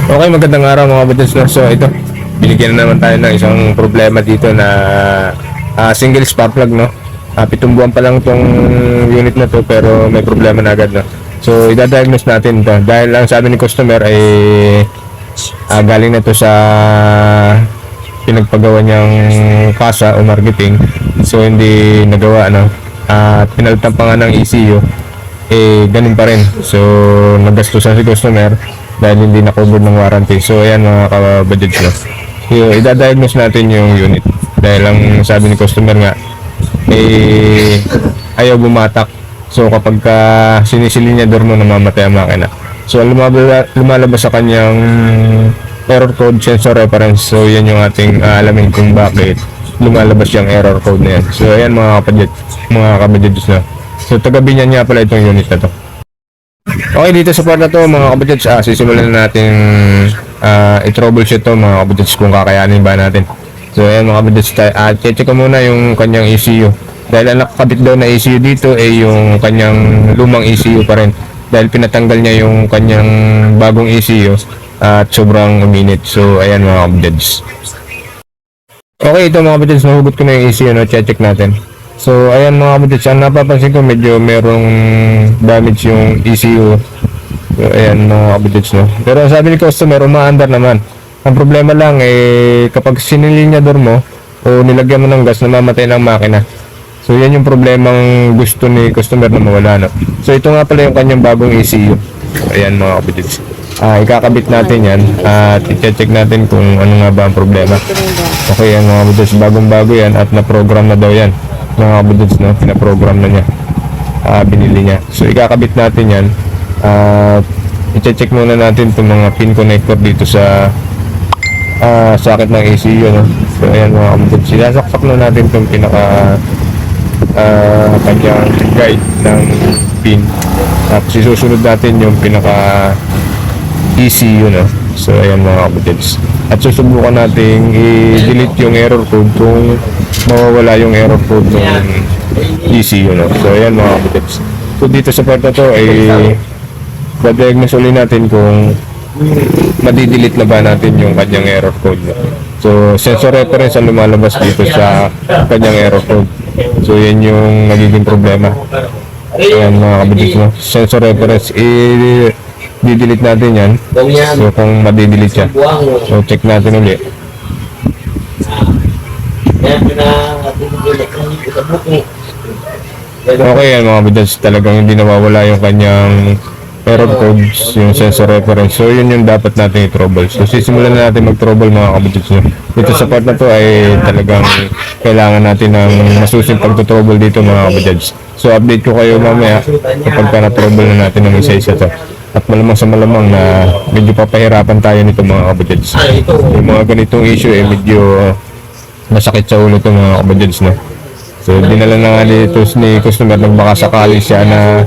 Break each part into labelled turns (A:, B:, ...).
A: Okay, magandang araw mga kabadyans, no? So ito, binigyan na naman tayo ng isang problema dito na single spark plug, no? 7 buwan pa lang itong unit na to pero may problema na agad, no? So idadiagnose natin ito dahil ang sabi ni customer ay galing na to sa pinagpagawa niyang kasa o marketing, so hindi nagawa, no? At pinalitan pa nga ng ECU, ganun pa rin, so nagastusan si customer dahil hindi na-cover ng warranty. So ayan mga kabadyads, no? So, idadiagnose natin yung unit dahil ang sabi ni customer nga ayaw bumatak. So kapag sinisilinyador mo, namamatay ang makina. So lumalabas sa kanyang error code sensor reference. So yan yung ating alamin kung bakit lumalabas yung error code na yan. So ayan mga kabadyads, no? So tagabi niya pala itong unit na to. Okay, dito sa part na to mga kabadyads, sisimulan na natin i-troubleshoot to mga kabadyads kung kakayanin ba natin. So ayan mga kabadyads, check ko muna yung kanyang ECU dahil ang nakakabit daw na ECU dito ay yung kanyang lumang ECU pa rin dahil pinatanggal niya yung kanyang bagong ECU at sobrang uminit. So ayan mga kabadyads. Okay, ito mga kabadyads, nahugot ko na yung ECU, no? Check natin. So ayan mga kabadyads, ang napapansin ko medyo merong damage yung ECU. So ayan mga kabadyads, no? Pero sabi ni customer, umaandar naman. Ang problema lang kapag sinilinyador mo o nilagyan mo ng gas, namamatay ng makina. So yan yung problemang gusto ni customer na mawala, no? So ito nga pala yung kanyang bagong ECU. So, ayan mga kabadyads, ikakabit natin yan at i-check natin kung ano nga ba ang problema. Okay, yan mga kabadyads, bagong bago yan at na-program na daw yan mga kabadyads, no? Pinaprogram na niya, binili niya. So ikakabit natin yan at i-check muna natin itong mga pin connector dito sa socket ng ECU, no? So ayan mga kabadyads, sinasaksak na natin itong pinaka kanyang guide ng pin at susunod natin yung pinaka ECU, no? So ayan mga kabadyads, at susubukan natin i-delete yung error code kung mawawala yung error code ng ECU, no? So ayan mga kabadyads, so dito sa part na to ay diagnose ulit natin kung madidelete na ba natin yung kanyang error code, no? So sensor reference ang lumalabas dito sa kanyang error code. So yan yung nagiging problema. Ayan mga kabadyads, no? Sensor reference, i-delete natin yan. So kung madidelete siya, so check natin ulit. Okay yan mga kabadyads, talagang hindi nawawala yung kanyang error codes, yung sensor reference. So yun yung dapat natin i-trouble. So sisimulan na natin mag-trouble mga kabadyads, no? Dito sa part na to ay talagang kailangan natin ng masusing pag-trouble dito mga kabadyads. So update ko kayo mamaya kapag na-trouble na natin ng isa-isa to. At malamang sa malamang na medyo papahirapan tayo nito mga kabadyads. Yung mga ganitong issue medyo masakit sa ulo to mga kabadyads, no? So dinala na nga dito ni customer nang baka sakali siya na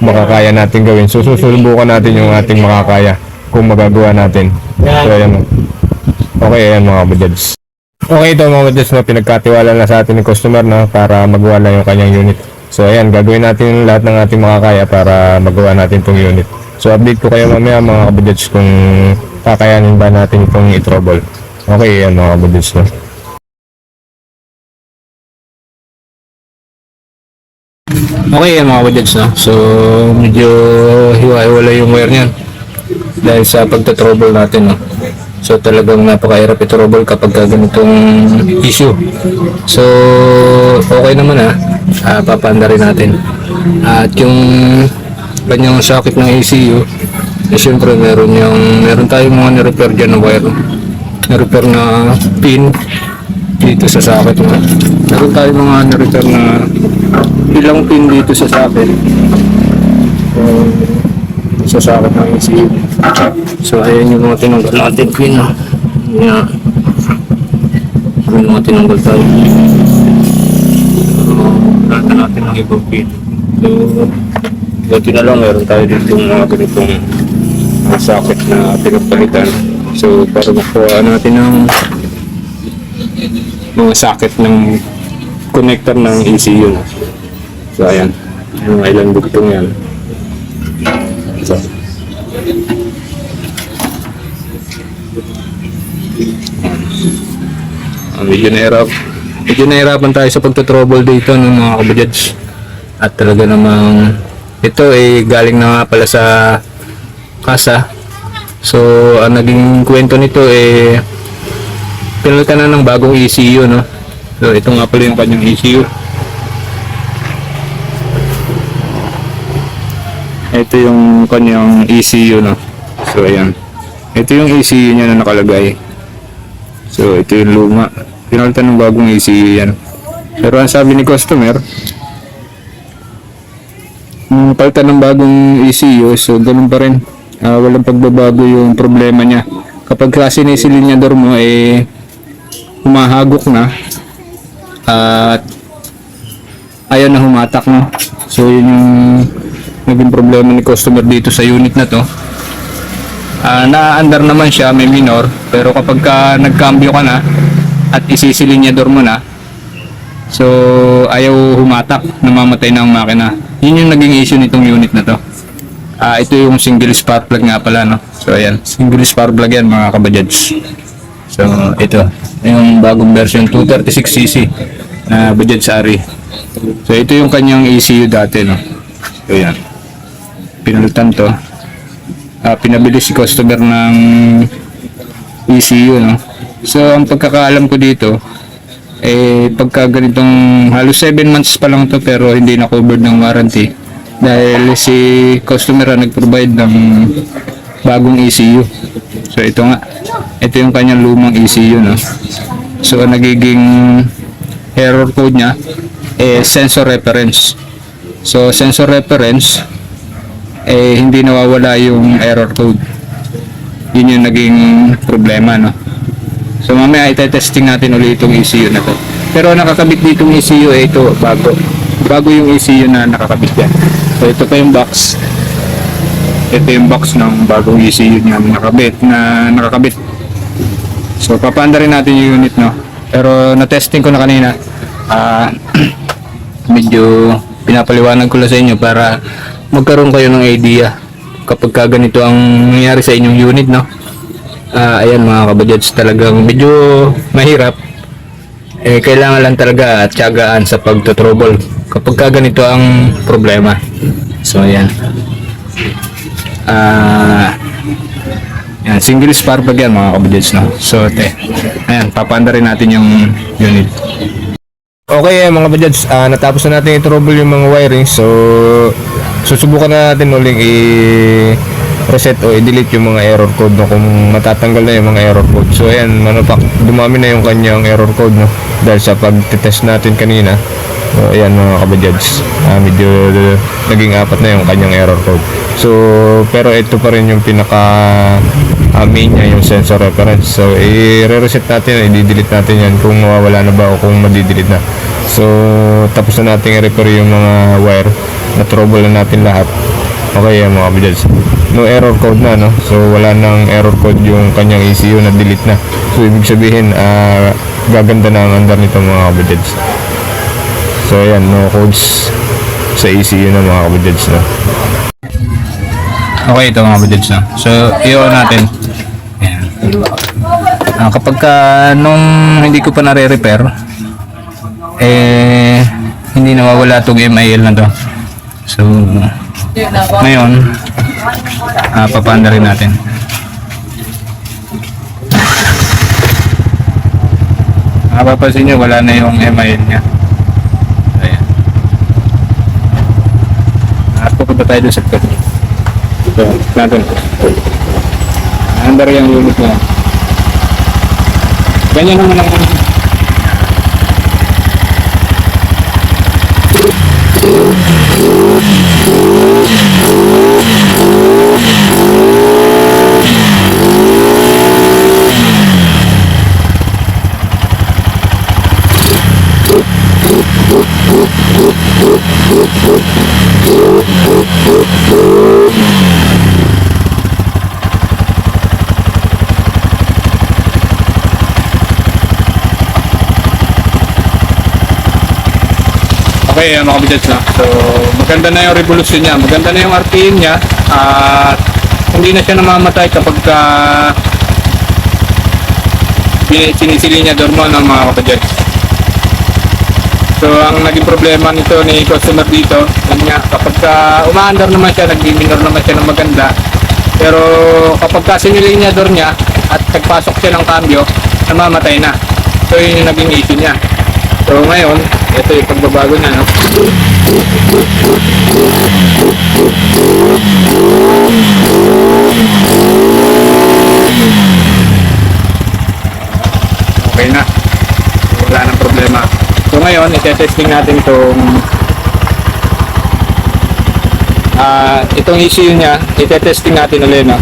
A: makakaya natin gawin. So susubukan natin yung ating makakaya kung magagawa natin. So ayan. Okay, ayan mga kabadyads. Okay, ito mga kabadyads, no? Pinagkatiwala na sa atin ng customer na para magawa na yung kanyang unit. So ayan, gagawin natin lahat ng ating makakaya para magawa natin itong unit. So update ko kayo mamaya mga kabadyads kung kakayanin ba natin itong i-trouble. Okay, ayan mga kabadyads, no?
B: Okay yan mga kabadyads, no? So medyo hiwa-hiwala yung wire niyan dahil sa pagta-trouble natin, no? So talagang napakahirap i-trouble kapag ganitong issue. So okay naman, papaanda rin natin. At yung kanyang socket ng ECU, siyempre meron tayong mga ni-repair dyan na wire, ni-repair na pin dito sa socket, no? Meron tayong mga ni-repair na ilang pin dito sa socket, sa socket ng ECU. So ayan yung mga tinanggal natin pin, no? Yan, yung mga tinanggal tayo. So lahat na natin ang ibang pin. So buti na lang meron tayo dito mga ganitong socket na pinagpalitan. So para makuha natin ng mga socket ng connector ng ECU. So ayan, yung ilang bugtong yan. So Medyo nahirapan tayo sa pagta-trouble dito ng mga kabadyats. At talaga namang ito ay galing na nga pala sa kasa. So ang naging kwento nito pinalitan na ng bagong ECU, no? So ito nga pala yung kanyang ECU. Ito yung kanyang ECU, no? So ayan, ito yung ECU niya na nakalagay. So ito yung luma, pinalitan ng bagong ECU yan. Pero ang sabi ni customer, palitan ng bagong ECU, so ganun pa rin, walang pagbabago yung problema niya. Kapag klase ni silinyador mo humahagok na at ayaw na humatak, no? So yun yung naging problema ni customer dito sa unit na to. Na-under naman siya, may minor, pero kapag nagcambio ka na at isisilinyador mo na, so ayaw humatak, namamatay na ang makina. Yun yung naging issue nitong unit na to. Ito yung single spark plug nga pala, no? So ayan, single spark plug yan mga kabadyats. So ito yung bagong version 236cc na Bajaj Sari. So ito yung kanyang ECU dati, no? So yan, pinalitan to. Pinabili si customer ng ECU, no? So ang pagkakaalam ko dito pagka ganitong halos 7 months pa lang to, pero hindi na covered ng warranty dahil si customer nag-provide ng bagong ECU. So ito yung kanyang lumang ECU, no? So nagiging error code niya sensor reference. So sensor reference hindi nawawala yung error code. Yun yung naging problema, no? So mamaya i-testing natin ulit itong ECU na to. Pero nakakabit dito yung ECU ito bago yung ECU na nakakabit yan. So ito pa yung box. Ito yung box ng bagong ECU niya nakakabit. So papanda rin natin yung unit, no? Pero na-testing ko na kanina. Medyo pinapaliwanag ko lang sa inyo para magkaroon kayo ng idea kapag ganito ang nangyari sa inyong unit, no? Ayan mga kabadyats, talagang medyo mahirap. Kailangan lang talaga tiyagaan sa pagtotrouble kapag ganito ang problema. So ayan. Yan, single spark plug yan mga kabadyats, no? So ayan, papanda rin natin yung unit.
A: Okay mga kabadyats, natapos na natin i-trouble yung mga wiring. So susubukan na natin uling i-reset o i-delete yung mga error code, no, kung matatanggal na yung mga error code. So ayan, dumami na yung kanyang error code, no, dahil sa pag-test natin kanina. So ayan mga kabadyats, medyo naging 4 na yung kanyang error code. So pero ito pa rin yung pinaka main niya, yung sensor reference. So i-reset natin, i-delete natin yan kung mawawala na ba o kung madi-delete na. So tapos na natin i-repair yung mga wire, na trouble na natin lahat. Okay mga kabadyats, no error code na, no? So wala nang error code yung kanyang ECU, na delete na. So ibig sabihin gaganda na ang andar nito mga kabadyats. So ayan, no codes sa ECU na mga kabadyats, no?
B: Okay, ito mga kabadyats, no? So i-on natin. Ayan. Kapag nung hindi ko pa nare-repair, hindi nawawala itong MIL na to. So ngayon papanda rin natin. Mapapansin nyo, wala na yung MIL nya. Ayan. Pupunta tayo doon sa ito. So natin, andar yung unit na ganyan naman ang okay, mga kabadyats, na. So maganda na yung revolution niya, maganda na yung RPM niya, at hindi na siya namamatay kapag sinisilinyador mo ng mga kapadyad. So ang naging problema nito ni customer dito, yun nga, kapag umaandar naman siya, nag-minor naman siya ng maganda, pero kapag sinilinyador niya at nagpasok siya ng cambio, namamatay na. So yun yung naging issue niya. So ngayon, ito yung pagbabago niya, no? Okay na. Wala nang problema. So ngayon, ite-testing natin itong ECU niya, ite-testing natin ulit, no?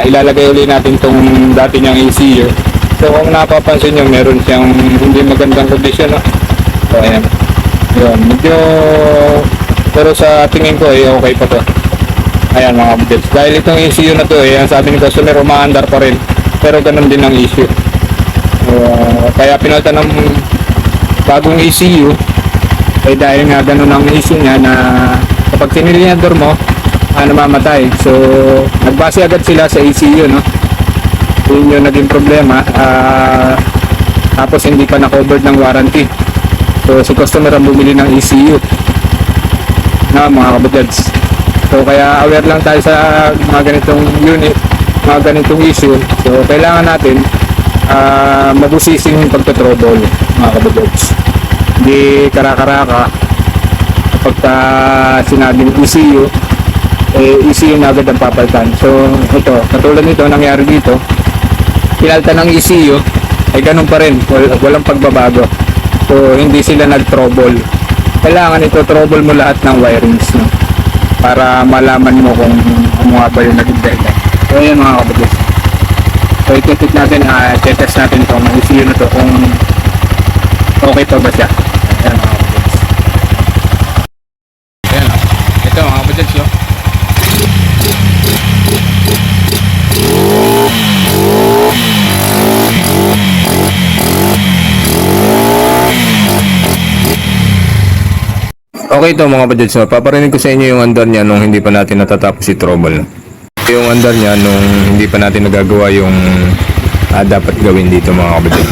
B: Ilalagay ulit natin itong dati niyang ECU. So kung napapansin nyo, meron siyang hindi magandang condition, no? So ayan. Yun, medyo, pero sa tingin ko okay pa to. Ayan mga kapatid. Dahil itong ECU na to, ang sabi ni customer, umaandar pa rin. Pero ganun din ang issue. Kaya pinalitan ng bagong ECU, dahil nga ganun ang issue niya na kapag sinilinyador mo, namamatay. So nagbase agad sila sa ECU, no? Yun yung naging problema. Tapos hindi pa na-covered ng warranty. So si customer ang bumili ng ECU na mga kabadads. So kaya aware lang tayo sa mga ganitong unit, mga ganitong issue. So kailangan natin mabusising yung pagka-trouble, mga kabadads. Hindi kara-karaka kapag sinabing ECU, ECU na agad ang papalitan. So ito, katulad nito nangyari dito, pinalitan ng ECU ay ganun pa rin, walang pagbabago. So hindi sila nag-trouble. Kailangan ito trouble mo lahat ng wirings, no? Para malaman mo kung ano nga ba yung naging dahilan. So ayan mga kapatid. So ititit natin, test natin itong ECU na to kung okay pa ba siya. Ayan mga kapatid. Ayan, ito mga kapatid, no? Okay ito mga kapatid, so paparinig ko sa inyo yung andar niya nung hindi pa natin natatapos si trouble. Yung andar niya nung hindi pa natin nagagawa yung dapat gawin dito mga kapatid.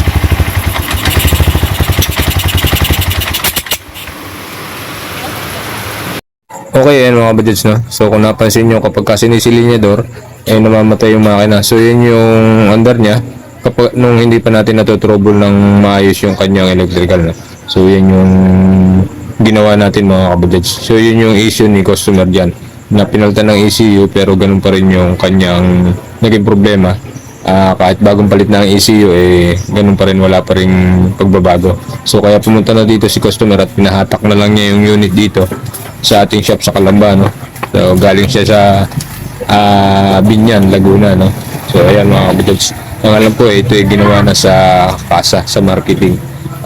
B: Okay yan mga kapatid, no? So kung napansin nyo kapag sinisilinyador ay namamatay yung makina. So yun yung andar niya kapag nung hindi pa natin natotrouble ng maayos yung kanyang electrical, no? So yun yung ginawa natin mga kabadads. So yun yung issue ni customer dyan, na pinalitan ng ECU pero ganun pa rin yung kanyang naging problema. Kahit bagong palit na ang ECU, ganun pa rin, wala pa rin pagbabago. So kaya pumunta na dito si customer at pinahatak na lang niya yung unit dito sa ating shop sa Calamba, no? So galing siya sa Binyan, Laguna, no? So ayan mga kabadads, ang alam ko ito ay ginawa na sa kasa, sa marketing.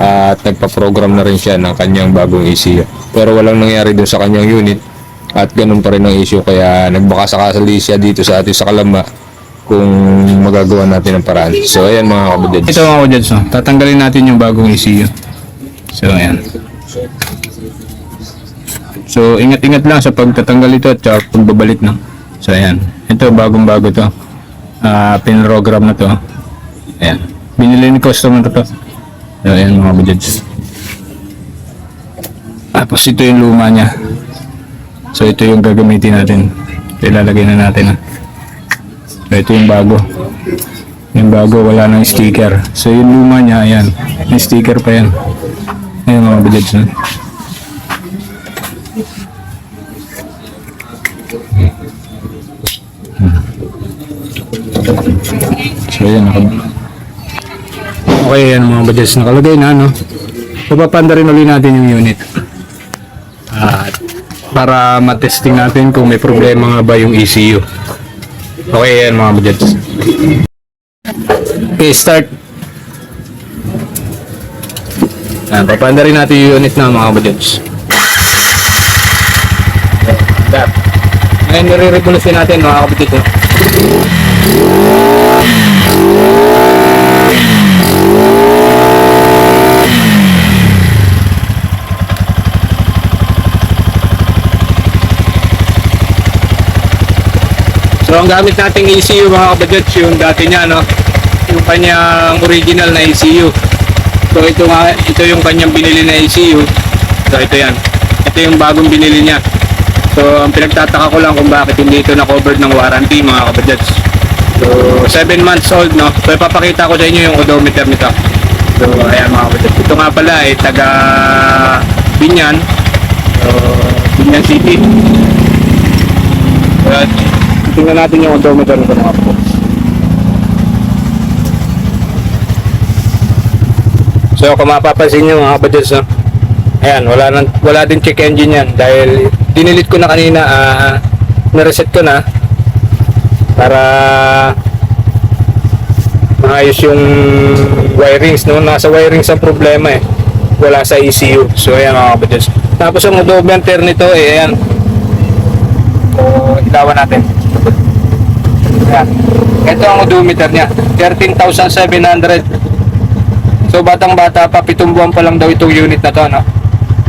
B: At nagpa-program na rin siya ng kanyang bagong ECU. Pero walang nangyari dun sa kanyang unit at ganun pa rin ang issue, kaya nagbakasakasali siya dito sa atin sa Calamba kung magagawa natin ang paraan. So ayan mga kabadads. Ito mga kabadads, no? Tatanggalin natin yung bagong ECU. So ayan. So ingat-ingat lang sa pagtatanggal ito at pagbabalik, no? So ayan. Ito bagong bago to. Pinrogram na to. Ayan. Binili ni customer to. So, ayan mga kabadads. Tapos ito yung luma niya. So ito yung gagamitin natin. Ito ilalagay na natin. So ito yung bago. Yung bago wala nang sticker. So yung luma niya, ayan. May sticker pa yan. Ayan mga kabadads. So ayan okay yan mga kabadads, nakalagay na, no? Papapanda rin ulit natin yung unit para matesting natin kung may problema nga ba yung ECU. Okay yan mga kabadads. Okay, start. Papanda rin natin yung unit na mga kabadads. Ngayon nire-revolution natin mga kabadads, no? So ang gamit nating ECU mga kabadads, yung dati niya, no? yung kanyang original na ECU. So ito yung kanyang binili na ECU. So ito yan. Ito yung bagong binili niya. So ang pinagtataka ko lang kung bakit hindi ito na covered ng warranty mga kabadyats. So 7 months old, no. So ipapakita ko sa inyo yung odometer nito. So ayan mga kabadyats. Ito nga pala ay taga Binyan. So Binyan City. At tingnan natin yung odometer nito mga kabadyats. So kung mapapansin nyo mga kabadyats, no? Ayan, wala din check engine yan dahil dinilit ko na kanina, na-reset ko na para maayos yung wirings, no? Nasa wirings ang problema eh, wala sa ECU. So ayan mga kabadyats. Tapos ang odometer nito eh, ayan. So ilawan natin. Ayan. Ito ang odometer niya, 13,700. So batang bata pa, 7 buwan pa lang daw itong unit na to, no?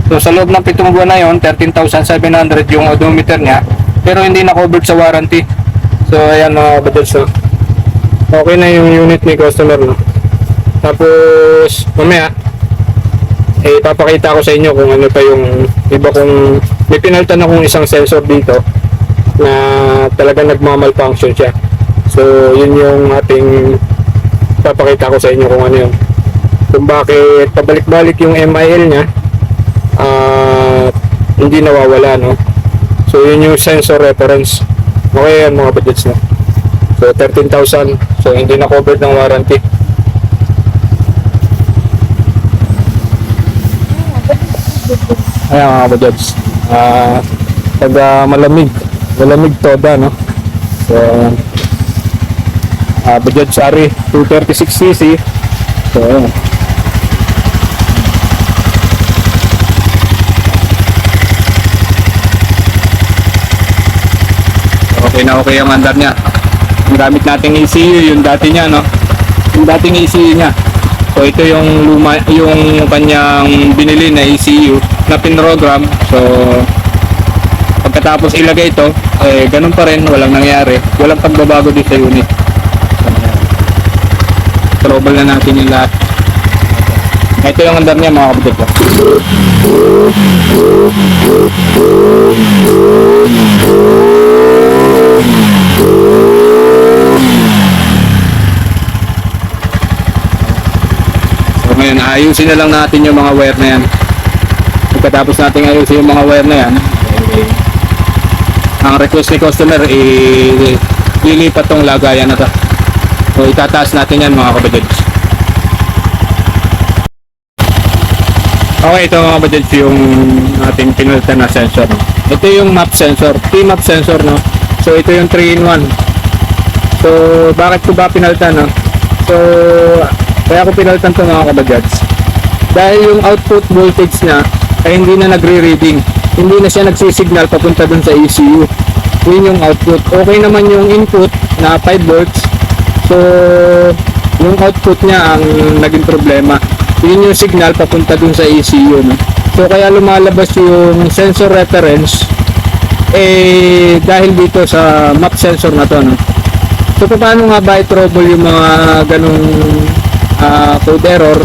B: So sa loob ng 7 buwan na yon, 13,700 yung odometer niya, pero hindi na covered sa warranty. So ayan mga kabadyats, no? Okay na yung unit ni customer, no? Tapos mamaya papakita ko sa inyo kung ano pa yung iba, kung may pinalitan akong isang sensor dito na talaga nagmamalfunction siya. So yun yung ating papakita ko sa inyo kung ano yun, kung bakit pabalik-balik yung MIL niya hindi nawawala, no? So yun yung sensor reference. Okay yan mga budgets, no? So 13,000, so hindi na covered ng warranty. Ayan mga budgets, taga malamig toda, no? So budget Sari 236cc. So ayan. Okay na okay ang andar niya. Ang gamit nating ECU, yung dati niya, no? Yung dating ECU niya. So ito yung luma, yung kanyang binili na ECU na pinrogram. So pagkatapos ilagay ito, ganun pa rin, walang nangyari. Walang pagbabago din sa unit. Trouble na natin yung lahat. Ito yung andar niya mga kapatid ko. So ngayon, ayusin na lang natin yung mga wire na yan. Pagkatapos natin ayusin yung mga wire na yan, ang request ni customer, lilipat tong lagayan na to. So itataas natin yan mga kabadyads. Okay, ito mga kabadyads yung ating pinalitan na sensor, no? Ito yung map sensor, T-map sensor, no? So ito yung 3-in-1. So bakit ko ba pinalitan, no? So kaya ko pinalitan to mga kabadyads dahil yung output voltage niya ay hindi na nagre-reading, hindi na siya nagsisignal papunta dun sa ECU. Yun yung output. Okay naman yung input na 5 volts. So yung output niya ang naging problema. Yun yung signal papunta dun sa ECU, no? So kaya lumalabas yung sensor reference dahil dito sa map sensor na to, no? So paano nga ba i-trouble yung mga ganung code error?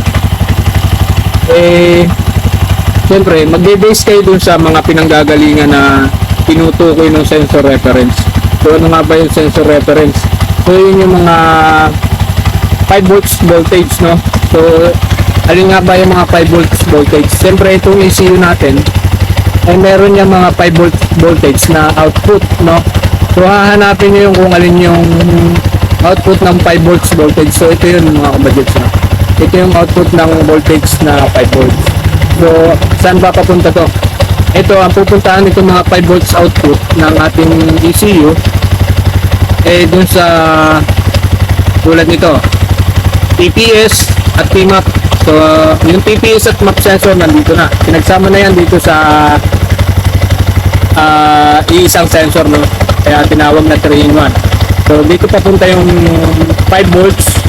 B: Siyempre magbe-base kayo dun sa mga pinanggagalingan na tinutukoy ng sensor reference. So ano nga ba yung sensor reference? So yun yung mga 5 volts voltage, no? So alin nga ba yung mga 5 volts voltage? Siyempre itong ECU natin ay meron yung mga 5 volts voltage na output, no? So hahanapin nyo yung kung alin yung output ng 5 volts voltage. So ito yun mga kabadyads, no? Ito yung output ng voltage na 5 volts. So saan ba papunta to? Ito ang pupuntahan nito mga 5 volts output ng ating ECU dun sa tulad nito TPS at T-map. So yung TPS at map sensor nandito na, pinagsama na yan dito sa iisang sensor, no? Kaya tinawag na 3-in-1. So dito papunta yung 5 volts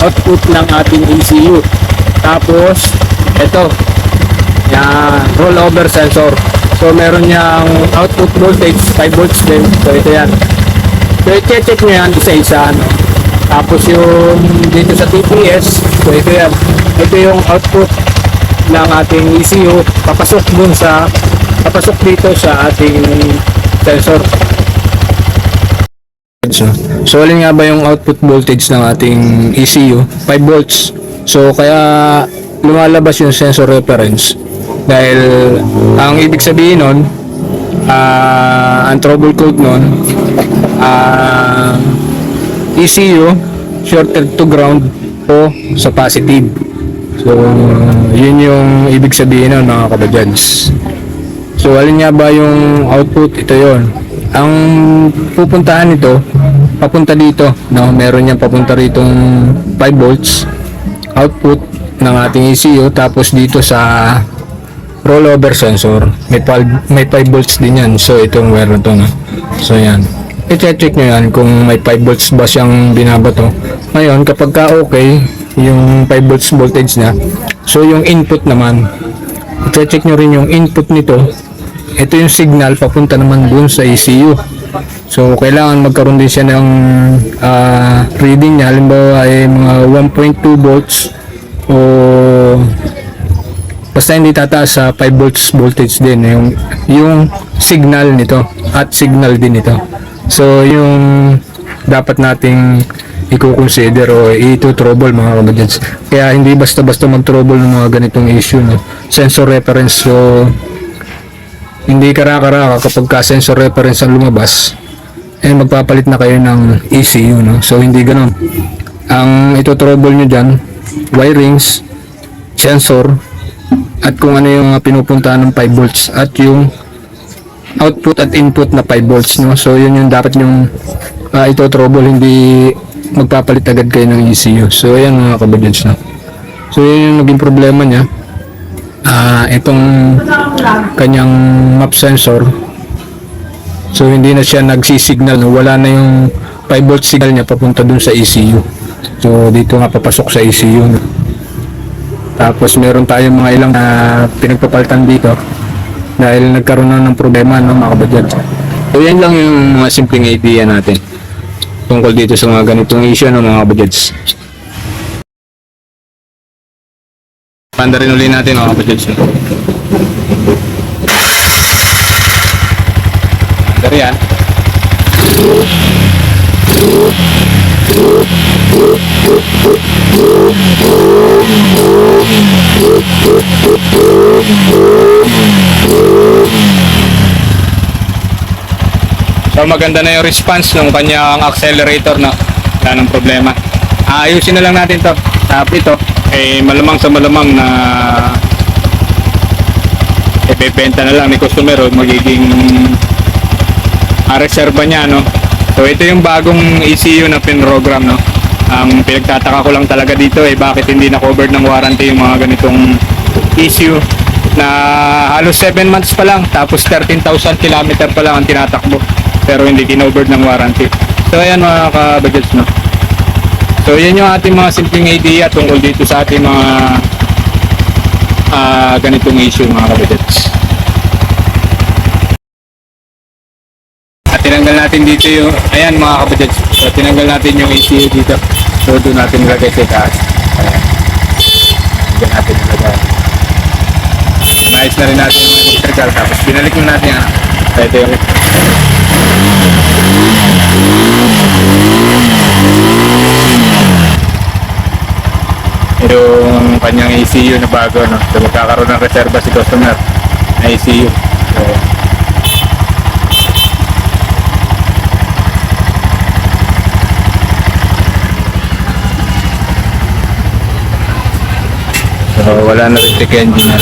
B: output ng ating ECU. Tapos ito yung rollover sensor. So meron niyang output voltage 5 volts din. So ito yan. So i-check nyo yan isa-isa, ano? Tapos yung dito sa TPS, so ito yan. Ito yung output ng ating ECU papasok dito sa ating sensor. So alin nga ba yung output voltage ng ating ECU? 5 volts. So kaya lumalabas yung sensor reference dahil ang ibig sabihin nun, ang trouble code nun, ECU shorted to ground o sa positive. So yun yung ibig sabihin nun, mga kabadyans. So alin nga ba yung output? Ito yon. Ang pupuntahan nito papunta dito, no? Meron yan papunta ritong 5 volts output ng ating ECU, tapos dito sa rollover sensor may 5 volts din yan. So itong wire na to, no? So yan, i-check nyo yan kung may 5 volts ba siyang binabato. Ngayon kapag ka okay yung 5 volts voltage na, so yung input naman, i-check nyo rin yung input nito. Ito yung signal papunta naman dun sa ECU. So kailangan magkaroon din siya ng reading niya, halimbawa ay mga 1.2 volts o basta hindi tataas sa 5 volts voltage din yung signal nito at signal din ito. So yung dapat nating i-consider o i-trouble, mga kabadyans. Kaya hindi basta-basta mag-trouble ng mga ganitong issue, no? Sensor reference, so hindi karaka-raka kapag ka sensor reference ang lumabas, magpapalit na kayo ng ECU, no? So hindi ganoon. Ang ito-trouble nyo dyan, wirings, sensor, at kung ano yung pinupuntahan ng 5 volts at yung output at input na 5 volts, no? So yun yung dapat yung ito-trouble, hindi magpapalit agad kayo ng ECU. So ayan, mga kabadyans, no? So yun yung naging problema niya. Itong kanyang map sensor, so hindi na siya nagsisignal, no? Wala na yung 5 volt signal niya papunta dun sa ECU. So dito nga papasok sa ECU, no? Tapos meron tayong mga ilang pinagpapalitan dito dahil nagkaroon na ng problema, no, mga kabadyans. So yan lang yung mga simpleng idea natin tungkol dito sa mga ganitong issue, no, mga kabadyans. Panda rin ulit natin, mga kabadyans. Dari yan. So maganda na yung response ng kanyang accelerator, na wala ng problema. Ayusin na lang natin to. Tapos ito malamang sa malamang na ibebenta na lang ni customer o magiging reserva niya, no? So ito yung bagong ECU na pinrogram, no? Ang pinagtataka ko lang talaga dito bakit hindi na covered ng warranty yung mga ganitong ECU na halos 7 months pa lang, tapos 13,000 km pa lang ang tinatakbo, pero hindi kinovered ng warranty. So ayan, mga kabadgets, no? So yan yung ating mga simpleng idea tungkol dito sa ating mga ganitong issue, mga kabadgets. At tinanggal natin dito yung, ayan, mga kabadgets, so tinanggal natin yung ECU dito. So doon natin ilagay sa taas. Ayan. Doon natin ilagay. Nice na rin natin yung electrical, tapos binalik na natin yan. Ito yung kanyang ECU na bago, no? So magkakaroon ng reserva si customer na ECU. So wala na rin check engine na.